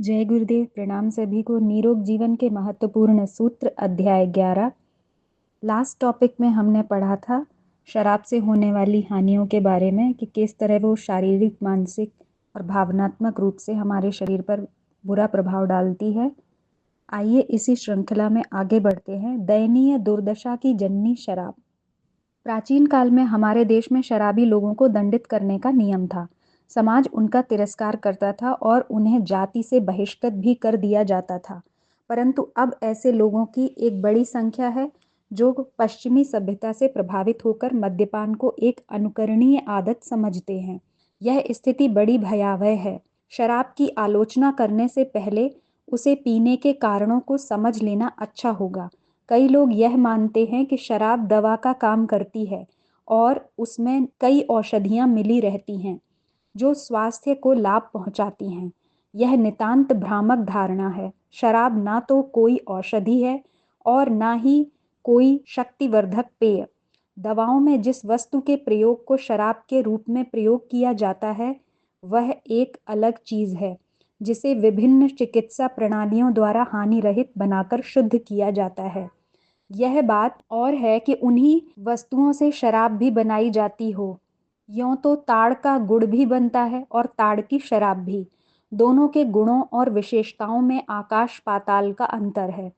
जय गुरुदेव। प्रणाम सभी को। निरोग जीवन के महत्वपूर्ण सूत्र अध्याय 11। लास्ट टॉपिक में हमने पढ़ा था शराब से होने वाली हानियों के बारे में कि किस तरह वो शारीरिक, मानसिक और भावनात्मक रूप से हमारे शरीर पर बुरा प्रभाव डालती है। आइए इसी श्रृंखला में आगे बढ़ते हैं। दयनीय दुर्दशा की जननी शराब। प्राचीन काल में हमारे देश में शराबी लोगों को दंडित करने का नियम था। समाज उनका तिरस्कार करता था और उन्हें जाति से बहिष्कृत भी कर दिया जाता था। परंतु अब ऐसे लोगों की एक बड़ी संख्या है जो पश्चिमी सभ्यता से प्रभावित होकर मद्यपान को एक अनुकरणीय आदत समझते हैं। यह स्थिति बड़ी भयावह है। शराब की आलोचना करने से पहले उसे पीने के कारणों को समझ लेना अच्छा होगा। कई लोग यह मानते हैं कि शराब दवा का काम करती है और उसमें कई औषधियाँ मिली रहती हैं जो स्वास्थ्य को लाभ पहुंचाती हैं। यह नितांत भ्रामक धारणा है। शराब ना तो कोई औषधि है और ना ही कोई शक्तिवर्धक पेय। दवाओं में जिस वस्तु के प्रयोग को शराब के रूप में प्रयोग किया जाता है वह एक अलग चीज है जिसे विभिन्न चिकित्सा प्रणालियों द्वारा हानि रहित बनाकर शुद्ध किया जाता है। यह बात और है कि उन्हीं वस्तुओं से शराब भी बनाई जाती हो। यों तो ताड़ का गुड़ भी बनता है और ताड़ की शराब भी। दोनों के गुणों और विशेषताओं में आकाश पाताल का अंतर है।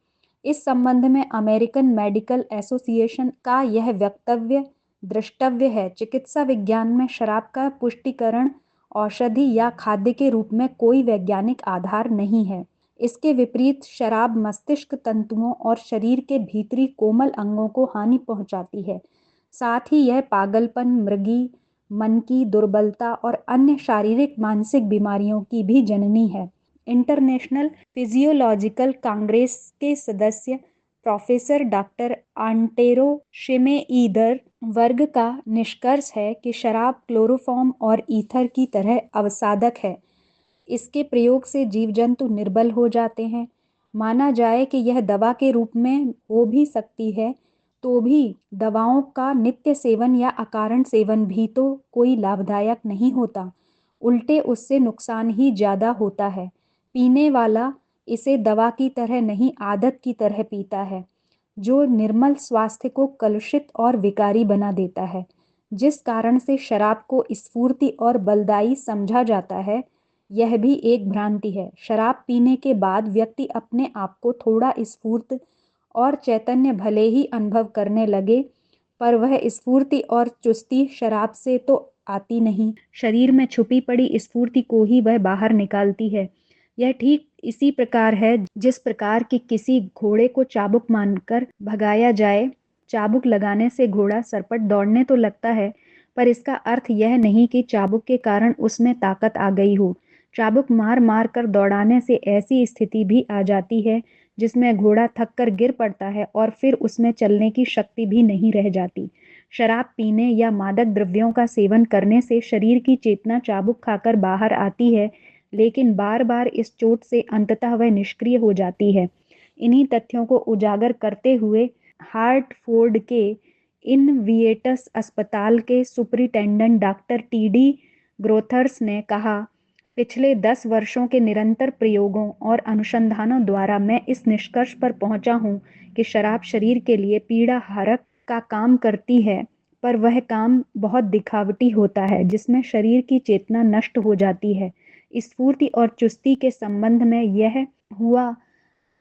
इस संबंध में अमेरिकन मेडिकल एसोसिएशन का यह वक्तव्य द्रष्टव्य है। चिकित्सा विज्ञान में शराब का पुष्टिकरण औषधि या खाद्य के रूप में कोई वैज्ञानिक आधार नहीं है। इसके विपरीत शराब मस्तिष्क तंतुओं और शरीर के भीतरी कोमल अंगों को हानि पहुंचाती है। साथ ही यह पागलपन, मृगी, मन की दुर्बलता और अन्य शारीरिक मानसिक बीमारियों की भी जननी है। इंटरनेशनल फिजियोलॉजिकल कांग्रेस के सदस्य प्रोफेसर डॉक्टर आंटेरो शिमेईदर वर्ग का निष्कर्ष है कि शराब क्लोरोफॉर्म और ईथर की तरह अवसादक है। इसके प्रयोग से जीव जंतु निर्बल हो जाते हैं। माना जाए कि यह दवा के रूप में हो भी सकती है तो भी दवाओं का नित्य सेवन या अकारण सेवन भी तो कोई लाभदायक नहीं होता। उल्टे उससे नुकसान ही ज्यादा होता है। पीने वाला इसे दवा की तरह नहीं, आदत की तरह पीता है जो निर्मल स्वास्थ्य को कलुषित और विकारी बना देता है। जिस कारण से शराब को स्फूर्ति और बलदायी समझा जाता है यह भी एक भ्रांति है। शराब पीने के बाद व्यक्ति अपने आप को थोड़ा स्फूर्त और चैतन्य भले ही अनुभव करने लगे पर वह स्फूर्ति और चुस्ती शराब से तो आती नहीं। शरीर में छुपी पड़ी स्फूर्ति को ही वह बाहर निकालती है। यह ठीक इसी प्रकार है जिस प्रकार की किसी घोड़े को चाबुक मारकर भगाया जाए। चाबुक लगाने से घोड़ा सरपट दौड़ने तो लगता है पर इसका अर्थ यह नहीं कि चाबुक के कारण उसमें ताकत आ गई हो। चाबुक मार मार कर दौड़ाने से ऐसी स्थिति भी आ जाती है जिसमें घोड़ा थक कर गिर पड़ता है और फिर उसमें चलने की शक्ति भी नहीं रह जाती। शराब पीने या मादक द्रव्यों का सेवन करने से शरीर की चेतना चाबुक खाकर बाहर आती है लेकिन बार बार इस चोट से अंततः वह निष्क्रिय हो जाती है। इन्हीं तथ्यों को उजागर करते हुए हार्टफोर्ड के इनविएटस अस्पताल के सुपरिटेंडेंट डॉक्टर टी.डी. ग्रोथर्स ने कहा, पिछले 10 वर्षों के निरंतर प्रयोगों और अनुसंधानों द्वारा मैं इस निष्कर्ष पर पहुंचा हूं कि शराब शरीर के लिए पीड़ा हारक का काम करती है पर वह काम बहुत दिखावटी होता है जिसमें शरीर की चेतना नष्ट हो जाती है। स्फूर्ति और चुस्ती के संबंध में यह हुआ।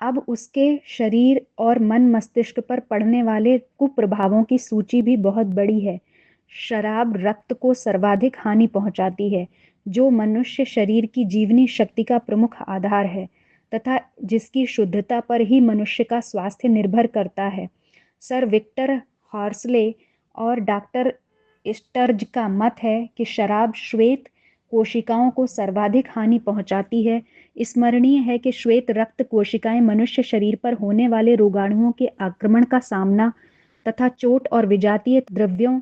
अब उसके शरीर और मन मस्तिष्क पर पड़ने वाले कुप्रभावों की सूची भी बहुत बड़ी है। शराब रक्त को सर्वाधिक हानि पहुंचाती है जो मनुष्य शरीर की जीवनी शक्ति का प्रमुख आधार है तथा जिसकी शुद्धता पर ही मनुष्य का स्वास्थ्य निर्भर करता है। सर विक्टर हॉर्सले और डॉक्टर स्टर्ज का मत है कि शराब श्वेत कोशिकाओं को सर्वाधिक हानि पहुंचाती है। स्मरणीय है कि श्वेत रक्त कोशिकाएं मनुष्य शरीर पर होने वाले रोगाणुओं के आक्रमण का सामना तथा चोट और विजातीय द्रव्यों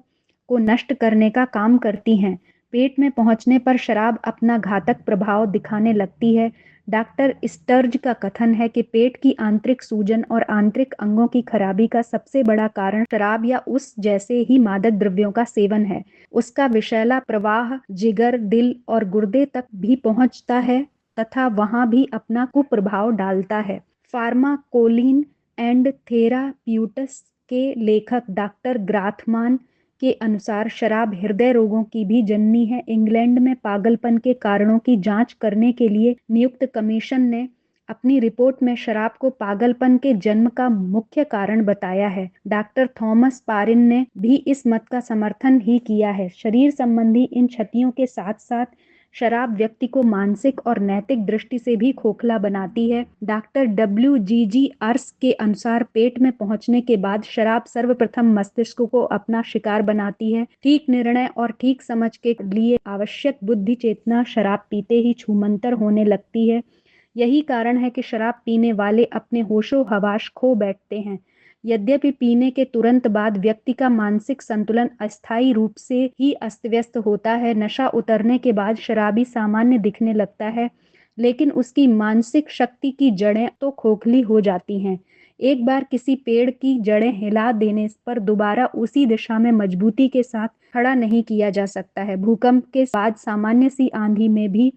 को नष्ट करने का काम करती हैं। पेट में पहुंचने पर शराब अपना घातक प्रभाव दिखाने लगती है। डॉक्टर स्टर्ज का कथन है कि पेट की आंतरिक सूजन और आंतरिक अंगों की खराबी का सबसे बड़ा कारण शराब या उस जैसे ही मादक द्रव्यों का सेवन है। उसका विषैला प्रवाह जिगर, दिल और गुर्दे तक भी पहुंचता है तथा वहाँ भी अपना कुप्रभाव डालता है। फार्माकोलिन एंड थेराप्यूटिक्स के लेखक डॉक्टर ग्राथमान के अनुसार शराब हृदय रोगों की भी जननी है। इंग्लैंड में पागलपन के कारणों की जांच करने के लिए नियुक्त कमीशन ने अपनी रिपोर्ट में शराब को पागलपन के जन्म का मुख्य कारण बताया है। डॉक्टर थॉमस पारिन ने भी इस मत का समर्थन ही किया है। शरीर संबंधी इन क्षतियों के साथ साथ शराब व्यक्ति को मानसिक और नैतिक दृष्टि से भी खोखला बनाती है। डॉक्टर WGG अर्स के अनुसार पेट में पहुंचने के बाद शराब सर्वप्रथम मस्तिष्क को अपना शिकार बनाती है। ठीक निर्णय और ठीक समझ के लिए आवश्यक बुद्धि चेतना शराब पीते ही छूमंतर होने लगती है। यही कारण है कि शराब पीने वाले अपने होशो हवास खो बैठते हैं। यद्यपि पीने के तुरंत बाद व्यक्ति का मानसिक संतुलन अस्थायी रूप से ही अस्त-व्यस्त होता है। नशा उतरने के बाद शराबी सामान्य दिखने लगता है, लेकिन उसकी मानसिक शक्ति की जड़ें तो खोखली हो जाती हैं। एक बार किसी पेड़ की जड़ें हिला देने पर दोबारा उसी दिशा में मजबूती के साथ खड़ा नहीं किया जा सकता है। भूकंप के बाद सामान्य सी आंधी में भी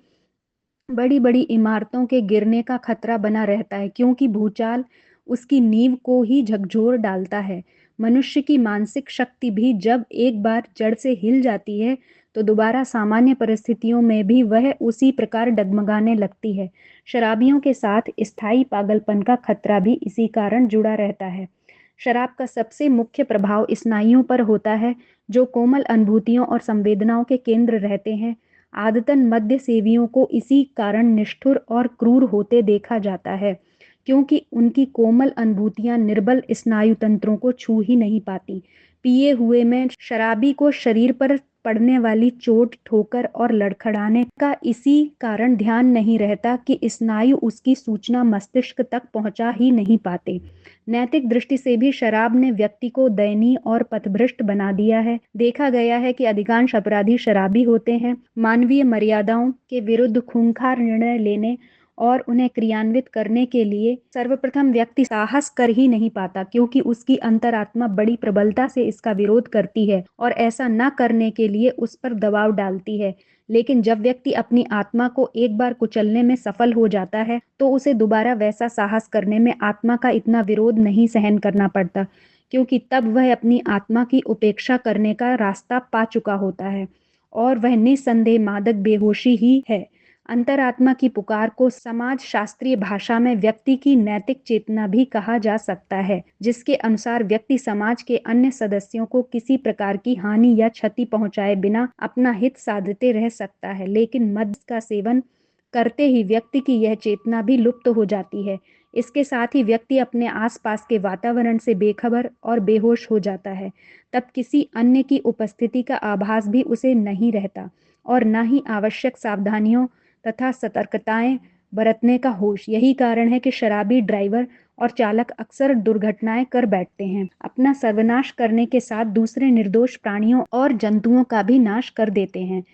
बड़ी-बड़ी इमारतों के गिरने का खतरा बना रहता है, क्योंकि भूचाल उसकी नींव को ही झकझोर डालता है। मनुष्य की मानसिक शक्ति भी जब एक बार जड़ से हिल जाती है, तो दोबारा सामान्य परिस्थितियों में भी वह उसी प्रकार डगमगाने लगती है। शराबियों के साथ स्थायी पागलपन का खतरा भी इसी कारण जुड़ा रहता है। शराब का सबसे मुख्य प्रभाव स्नायुओं पर होता है, जो कोमल अनुभूतियों और संवेदनाओं के केंद्र रहते हैं। आदतन मद्य सेवियों को इसी कारण निष्ठुर और क्रूर होते देखा जाता है, क्योंकि उनकी कोमल अनुभूतियां निर्बल स्नायु तंत्रों को छू ही नहीं पाती। पिए हुए में शराबी को शरीर पर पड़ने वाली चोट, ठोकर और लड़खड़ाने का इसी कारण ध्यान नहीं रहता कि स्नायु उसकी सूचना मस्तिष्क तक पहुंचा ही नहीं पाते। नैतिक दृष्टि से भी शराब ने व्यक्ति को दयनीय और पथभ्रष्ट बना दिया है। देखा गया है कि अधिकांश अपराधी शराबी होते हैं। मानवीय मर्यादाओं के विरुद्ध खूंखार निर्णय लेने और उन्हें क्रियान्वित करने के लिए सर्वप्रथम व्यक्ति साहस कर ही नहीं पाता, क्योंकि उसकी अंतरात्मा बड़ी प्रबलता से इसका विरोध करती है और ऐसा न करने के लिए उस पर दबाव डालती है। लेकिन जब व्यक्ति अपनी आत्मा को एक बार कुचलने में सफल हो जाता है, तो उसे दोबारा वैसा साहस करने में आत्मा का इतना विरोध नहीं सहन करना पड़ता, क्योंकि तब वह अपनी आत्मा की उपेक्षा करने का रास्ता पा चुका होता है और वह निस्संदेह मादक बेहोशी ही है। अंतरात्मा की पुकार को समाज शास्त्रीय भाषा में व्यक्ति की नैतिक चेतना भी कहा जा सकता है, जिसके अनुसार व्यक्ति समाज के अन्य सदस्यों को किसी प्रकार की हानि या क्षति पहुंचाए बिना अपना हित साधते रह सकता है। लेकिन मद्य का सेवन करते ही व्यक्ति की यह चेतना भी लुप्त हो जाती है। इसके साथ ही व्यक्ति अपने आसपास के वातावरण से बेखबर और बेहोश हो जाता है। तब किसी अन्य की उपस्थिति का आभास भी उसे नहीं रहता और न ही आवश्यक सावधानियों तथा सतर्कताएं बरतने का होश। यही कारण है कि शराबी ड्राइवर और चालक अक्सर दुर्घटनाएं कर बैठते हैं। अपना सर्वनाश करने के साथ दूसरे निर्दोष प्राणियों और जंतुओं का भी नाश कर देते हैं।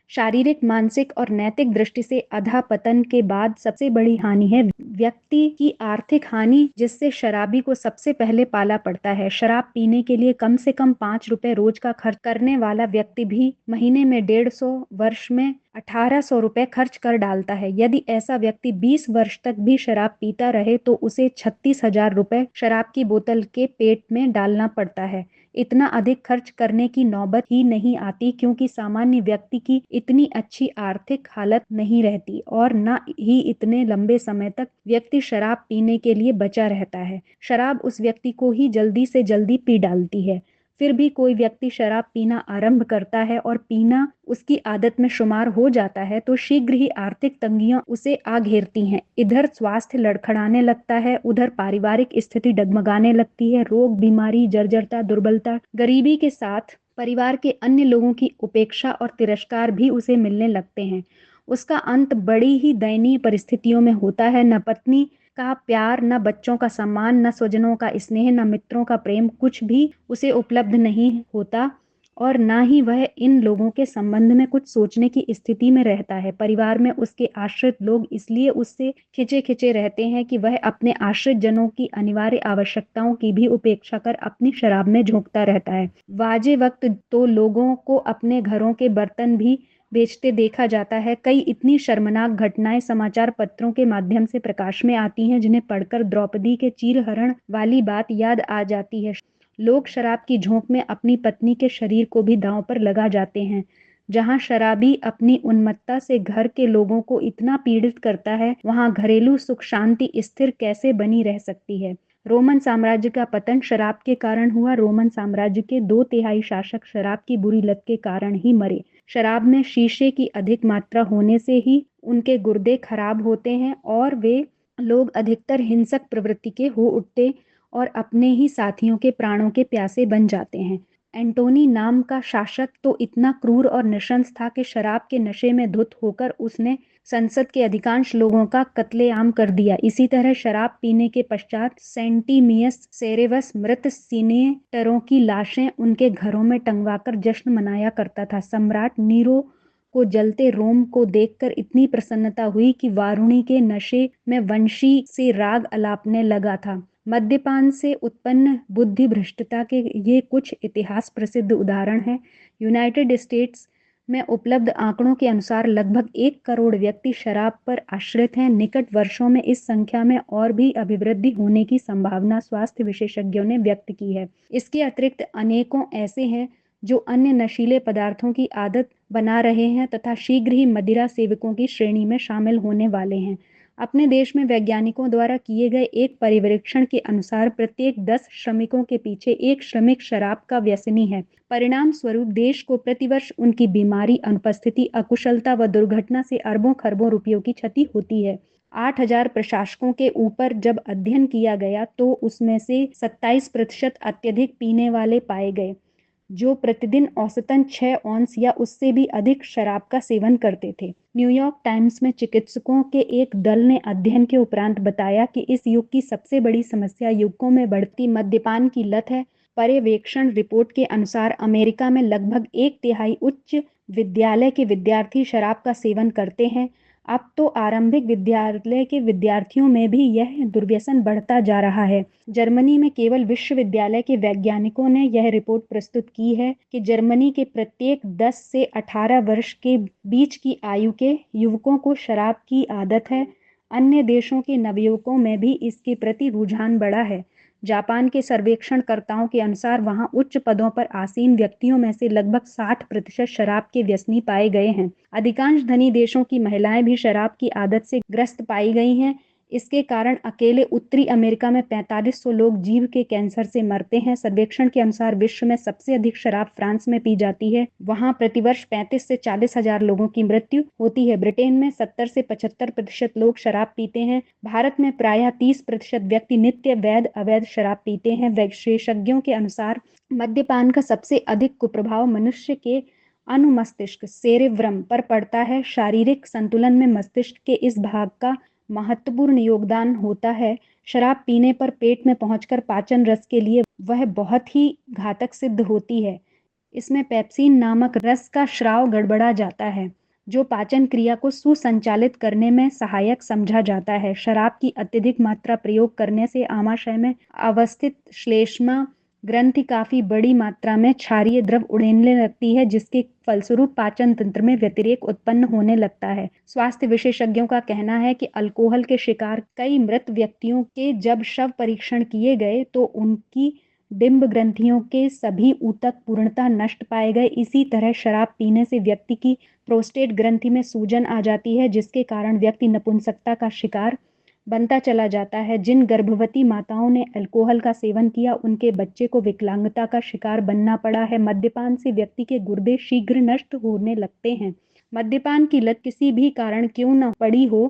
शारीरिक, मानसिक और नैतिक दृष्टि से अधःपतन के बाद सबसे बड़ी हानि है व्यक्ति की आर्थिक हानि, जिससे शराबी को सबसे पहले पाला पड़ता है। शराब पीने के लिए कम से कम 5 रुपए रोज का खर्च करने वाला व्यक्ति भी महीने में 150, वर्ष में 1800 रुपए खर्च कर डालता है। यदि ऐसा व्यक्ति 20 वर्ष तक भी शराब पीता रहे, तो उसे 36,000 रुपए शराब की बोतल के पेट में डालना पड़ता है। इतना अधिक खर्च करने की नौबत ही नहीं आती, क्योंकि सामान्य व्यक्ति की इतनी अच्छी आर्थिक हालत नहीं रहती और न ही इतने लंबे समय तक व्यक्ति शराब पीने के लिए बचा रहता है। शराब उस व्यक्ति को ही जल्दी से जल्दी पी डालती है। फिर भी कोई व्यक्ति शराब पीना आरंभ करता है और पीना उसकी आदत में शुमार हो जाता है, तो शीघ्र ही आर्थिक तंगियां उसे आ घेरती हैं। इधर स्वास्थ्य लड़खड़ाने लगता है, उधर पारिवारिक स्थिति डगमगाने लगती है। रोग, बीमारी, जर्जरता, दुर्बलता, गरीबी के साथ परिवार के अन्य लोगों की उपेक्षा और तिरस्कार भी उसे मिलने लगते हैं। उसका अंत बड़ी ही दयनीय परिस्थितियों में होता है। न पत्नी का प्यार, न बच्चों का सम्मान, न स्वजनों का स्नेह, न मित्रों का प्रेम, कुछ भी उसे उपलब्ध नहीं होता और न ही वह इन लोगों के संबंध में कुछ सोचने की स्थिति में रहता है। परिवार में उसके आश्रित लोग इसलिए उससे खिंचे रहते हैं कि वह अपने आश्रित जनों की अनिवार्य आवश्यकताओं की भी उपेक्षा कर अपनी शराब में झोंकता रहता है। वाजे वक्त तो लोगों को अपने घरों के बर्तन भी बेचते देखा जाता है। कई इतनी शर्मनाक घटनाएं समाचार पत्रों के माध्यम से प्रकाश में आती हैं जिन्हें पढ़कर द्रौपदी के चीरहरण वाली बात याद आ जाती है। लोग शराब की झोंक में अपनी पत्नी के शरीर को भी दांव पर लगा जाते हैं। जहां शराबी अपनी उन्मत्तता से घर के लोगों को इतना पीड़ित करता है, वहां घरेलू सुख शांति स्थिर कैसे बनी रह सकती है। रोमन साम्राज्य का पतन शराब के कारण हुआ। रोमन साम्राज्य के 2/3 शासक शराब की बुरी लत के कारण ही मरे। शराब में शीशे की अधिक मात्रा होने से ही उनके गुर्दे खराब होते हैं और वे लोग अधिकतर हिंसक प्रवृत्ति के हो उठते और अपने ही साथियों के प्राणों के प्यासे बन जाते हैं। एंटोनी नाम का शासक तो इतना क्रूर और नृशंस था कि शराब के नशे में धुत होकर उसने संसद के अधिकांश लोगों का कत्लेआम कर दिया। इसी तरह शराब पीने के पश्चात सेंटिमियस सेरेवस मृत सीनेटरों की लाशें उनके घरों में टंगवाकर जश्न मनाया करता था। सम्राट नीरो को जलते रोम को देखकर इतनी प्रसन्नता हुई कि वारुणी के नशे में वंशी से राग अलापने लगा था। मद्यपान से उत्पन्न बुद्धि भ्रष्टता के ये कुछ इतिहास प्रसिद्ध उदाहरण हैं। यूनाइटेड स्टेट्स में उपलब्ध आंकड़ों के अनुसार लगभग 1 करोड़ व्यक्ति शराब पर आश्रित हैं। निकट वर्षों में इस संख्या में और भी अभिवृद्धि होने की संभावना स्वास्थ्य विशेषज्ञों ने व्यक्त की है। इसके अतिरिक्त अनेकों ऐसे हैं जो अन्य नशीले पदार्थों की आदत बना रहे हैं तथा शीघ्र ही मदिरा सेवकों की श्रेणी में शामिल होने वाले हैं। अपने देश में वैज्ञानिकों द्वारा किए गए एक परिवीक्षण के अनुसार प्रत्येक 10 श्रमिकों के पीछे एक श्रमिक शराब का व्यसनी है। परिणाम स्वरूप देश को प्रतिवर्ष उनकी बीमारी, अनुपस्थिति, अकुशलता व दुर्घटना से अरबों खरबों रुपयों की क्षति होती है। 8,000 प्रशासकों के ऊपर जब अध्ययन किया गया तो उसमें से 27% अत्यधिक पीने वाले पाए गए, जो प्रतिदिन औसतन 6 औंस या उससे भी अधिक शराब का सेवन करते थे। न्यूयॉर्क टाइम्स में चिकित्सकों के एक दल ने अध्ययन के उपरांत बताया कि इस युग की सबसे बड़ी समस्या युवकों में बढ़ती मद्यपान की लत है। पर्यवेक्षण रिपोर्ट के अनुसार अमेरिका में लगभग 1/3 उच्च विद्यालय के विद्यार्थी शराब का सेवन करते हैं। अब तो आरंभिक विद्यालय के विद्यार्थियों में भी यह दुर्व्यसन बढ़ता जा रहा है। जर्मनी में केवल विश्वविद्यालय के वैज्ञानिकों ने यह रिपोर्ट प्रस्तुत की है कि जर्मनी के प्रत्येक 10 से 18 वर्ष के बीच की आयु के युवकों को शराब की आदत है। अन्य देशों के नवयुवकों में भी इसके प्रति रुझान बढ़ा है। जापान के सर्वेक्षणकर्ताओं के अनुसार वहां उच्च पदों पर आसीन व्यक्तियों में से लगभग 60% शराब के व्यसनी पाए गए हैं। अधिकांश धनी देशों की महिलाएं भी शराब की आदत से ग्रस्त पाई गई हैं। इसके कारण अकेले उत्तरी अमेरिका में 4500 लोग जीभ के कैंसर से मरते हैं। सर्वेक्षण के अनुसार विश्व में सबसे अधिक शराब फ्रांस में पी जाती है। वहां प्रतिवर्ष 35 से 40 हजार लोगों की मृत्यु होती है। ब्रिटेन में 70 से 75% लोग शराब पीते हैं। भारत में प्रायः 30% व्यक्ति नित्य वैध अवैध शराब पीते हैं। विशेषज्ञों के अनुसार मद्यपान का सबसे अधिक कुप्रभाव मनुष्य के अनुमस्तिष्क सेरेब्रम पर पड़ता है। शारीरिक संतुलन में मस्तिष्क के इस भाग का महत्वपूर्ण योगदान होता है। शराब पीने पर पेट में पहुंचकर पाचन रस के लिए वह बहुत ही घातक सिद्ध होती है। इसमें पेप्सिन नामक रस का स्राव गड़बड़ा जाता है, जो पाचन क्रिया को सुसंचालित करने में सहायक समझा जाता है। शराब की अत्यधिक मात्रा प्रयोग करने से आमाशय में अवस्थित श्लेष्मा ग्रंथि काफी बड़ी मात्रा में क्षारीय द्रव उड़ेलने लगती है, जिसके फलस्वरूप पाचन तंत्र में व्यतिरेक उत्पन्न होने लगता है। स्वास्थ्य विशेषज्ञों का कहना है कि अल्कोहल के शिकार कई मृत व्यक्तियों के जब शव परीक्षण किए गए तो उनकी डिंब ग्रंथियों के सभी ऊतक पूर्णतः नष्ट पाए गए। इसी तरह शराब पीने से व्यक्ति की प्रोस्टेट ग्रंथि में सूजन आ जाती है, जिसके कारण व्यक्ति नपुंसकता का शिकार बनता चला जाता है। जिन गर्भवती माताओं ने अल्कोहल का सेवन किया, उनके बच्चे को विकलांगता का शिकार बनना पड़ा है। मद्यपान से व्यक्ति के गुर्दे शीघ्र नष्ट होने लगते हैं। मद्यपान की लत किसी भी कारण क्यों न पड़ी हो,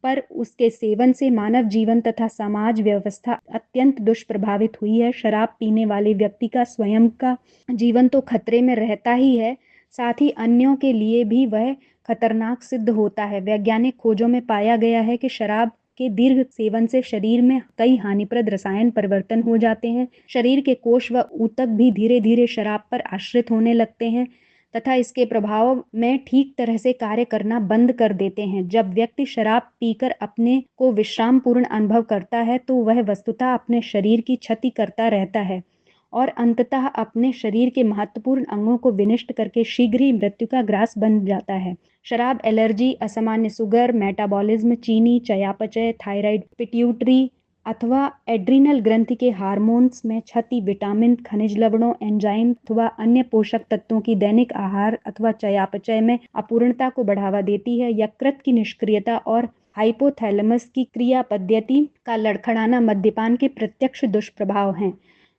पर उसके सेवन से मानव जीवन तथा समाज व्यवस्था अत्यंत दुष्प्रभावित हुई है। शराब पीने वाले व्यक्ति का स्वयं का जीवन तो खतरे में रहता ही है, साथ ही अन्यों के लिए भी वह खतरनाक सिद्ध होता है। वैज्ञानिक खोजों में पाया गया है कि शराब के दीर्घ सेवन से शरीर में कई हानिप्रद रसायन परिवर्तन हो जाते हैं। शरीर के कोष व ऊतक भी धीरे धीरे शराब पर आश्रित होने लगते हैं तथा इसके प्रभाव में ठीक तरह से कार्य करना बंद कर देते हैं। जब व्यक्ति शराब पीकर अपने को विश्राम पूर्ण अनुभव करता है तो वह वस्तुतः अपने शरीर की क्षति करता रहता है और अंततः अपने शरीर के महत्वपूर्ण अंगों को विनष्ट करके शीघ्र ही मृत्यु का ग्रास बन जाता है। शराब एलर्जी, असामान्य शुगर, मेटाबॉलिज्म, चीनी, चयापचय, थायराइड, पिट्यूटरी अथवा एड्रिनल ग्रंथि के हार्मोन्स में क्षति, विटामिन, खनिज लवणों, एंजाइम अथवा अन्य पोषक तत्वों की दैनिक आहार अथवा चयापचय में अपूर्णता को बढ़ावा देती है। यकृत की निष्क्रियता और हाइपोथैलेमस की क्रिया पद्धति का लड़खड़ाना मद्यपान के प्रत्यक्ष दुष्प्रभाव हैं,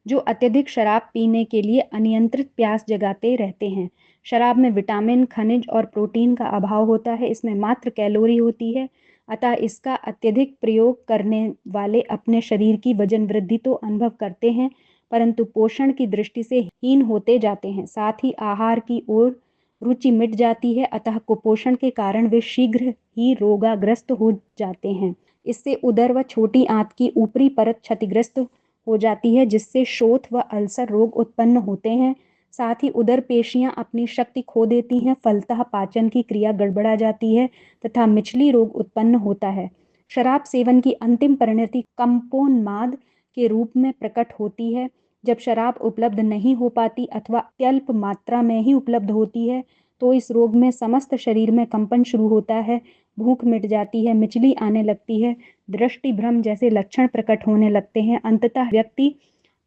जो अत्यधिक शराब पीने के लिए अनियंत्रित प्यास जगाते रहते हैं। शराब में विटामिन, खनिज और प्रोटीन का अभाव होता है। इसमें मात्र कैलोरी होती है, अतः इसका अत्यधिक प्रयोग करने वाले अपने शरीर की वजन वृद्धि तो अनुभव करते हैं, परंतु पोषण की दृष्टि से हीन होते जाते हैं। साथ ही आहार की ओर रुचि मिट जाती है, अतः कुपोषण के कारण वे शीघ्र ही रोगाग्रस्त हो जाते हैं। इससे उदर व छोटी आंत की ऊपरी परत क्षतिग्रस्त हो जाती है, जिससे शोथ व अल्सर रोग उत्पन्न होते हैं। साथ ही उदर पेशियां अपनी शक्ति खो देती हैं, फलतः पाचन की क्रिया गड़बड़ा जाती है तथा मिचली रोग उत्पन्न होता है। शराब सेवन की अंतिम परिणति कंपोन्माद के रूप में प्रकट होती है। जब शराब उपलब्ध नहीं हो पाती अथवा अत्यल्प मात्रा में ही उपलब्ध होती है, तो इस रोग में समस्त शरीर में कंपन शुरू होता है, भूख मिट जाती है, मिचली आने लगती है, दृष्टि भ्रम जैसे लक्षण प्रकट होने लगते हैं। अंततः व्यक्ति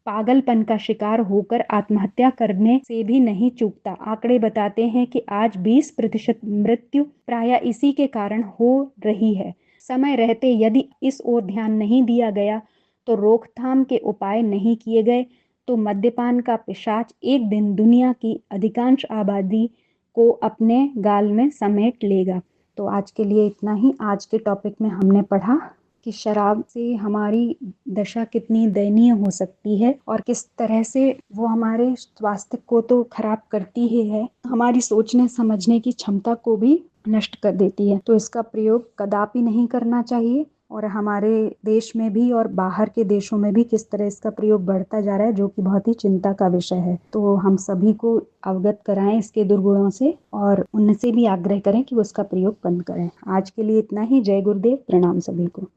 पागलपन का शिकार होकर आत्महत्या करने से भी नहीं चूकता। आंकड़े बताते हैं कि आज 20% मृत्यु प्रायः इसी के कारण हो रही है। समय रहते यदि इस ओर ध्यान नहीं दिया गया, तो रोकथाम के उपाय नहीं किए गए, तो मद्यपान का पिशाच एक दिन दुनिया की अधिकांश आबादी को अपने गाल में समेट लेगा। तो आज के लिए इतना ही। आज के टॉपिक में हमने पढ़ा कि शराब से हमारी दशा कितनी दयनीय हो सकती है और किस तरह से वो हमारे स्वास्थ्य को तो खराब करती ही है, हमारी सोचने समझने की क्षमता को भी नष्ट कर देती है। तो इसका प्रयोग कदापि नहीं करना चाहिए। और हमारे देश में भी और बाहर के देशों में भी किस तरह इसका प्रयोग बढ़ता जा रहा है, जो कि बहुत ही चिंता का विषय है। तो हम सभी को अवगत कराएं इसके दुर्गुणों से और उनसे भी आग्रह करें कि वो इसका प्रयोग बंद करें। आज के लिए इतना ही। जय गुरुदेव, प्रणाम सभी को।